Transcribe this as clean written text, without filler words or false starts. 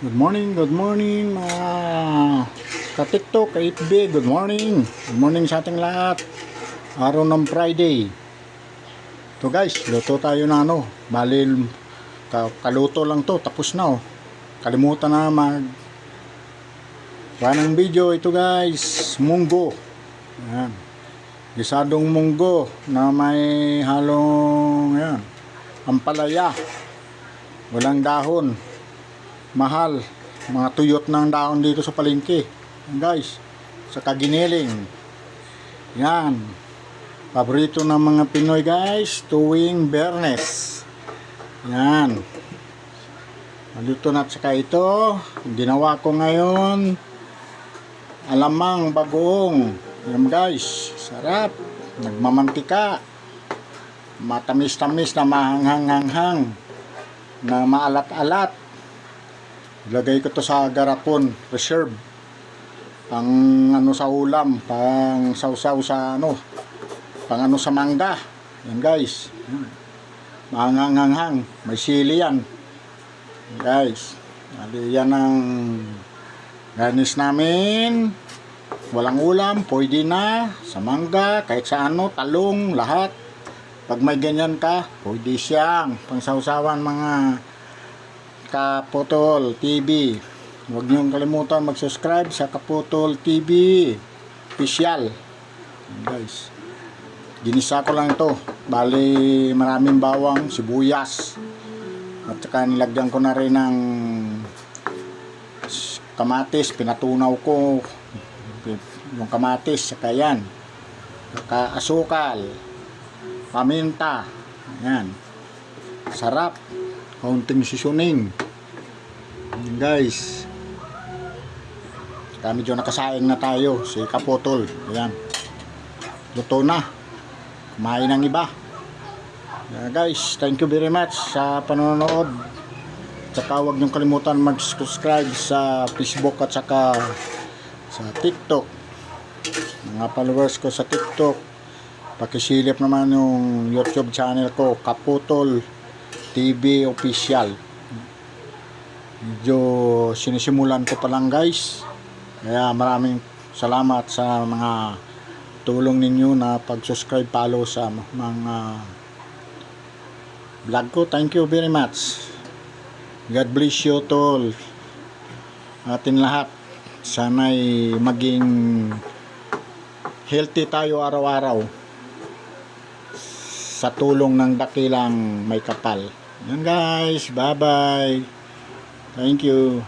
Good morning mga ka-TikTok, ka-FB, good morning. Good morning sa ating lahat. Araw ng Friday. Ito guys, luto tayo na bali kaluto lang to, tapos na Kalimutan na ng video ito guys, munggo. Ayan. Gisadong munggo na may halong ampalaya. Walang dahon. Mahal, mga tuyot ng dahon dito sa palengke. Yan guys, sa kaginiling. Yan, paborito ng mga Pinoy guys tuwing Biyernes. Yan, naluto na. Saka ito ginawa ko ngayon, alamang bagoong. Yan guys, sarap, nagmamantika, matamis-tamis na mahanghang-hanghang, na maalat-alat. Ilagay ko to sa garapon, reserve. Pang sa ulam, pang sausaw sa pang sa mangga. Yan guys. Mahanghang-hanghang, may sili yan. Yan guys. Yan ang garnish namin. Walang ulam, pwede na sa mangga, kahit sa talong, lahat. Pag may ganyan ka, pwede siyang pang sausawan mga Kaputol TV. Huwag niyong kalimutan mag-subscribe sa Kaputol TV official. Guys, ginisa ko lang ito. Bali maraming bawang, sibuyas, at saka nilagyan ko na rin ng kamatis. Pinatunaw ko yung kamatis, saka yan, saka asukal, paminta. Yan, sarap. Kaunting seasoning. Guys, medyo nakasaing na tayo si Kaputol. Ayan, luto na, kumain ng iba. Guys, thank you very much sa panonood. Saka huwag niyong kalimutan mag-subscribe sa Facebook at saka sa TikTok. Mga followers ko sa TikTok, pakisilip naman yung YouTube channel ko, Kaputol TV official. Medyo sinisimulan ko pa lang guys, kaya maraming salamat sa mga tulong ninyo na pag-subscribe, follow sa mga vlog ko. Thank you very much. God bless you all, atin lahat. Sana'y maging healthy tayo araw-araw sa tulong ng dakilang may kapal. Yan guys, bye bye. Thank you.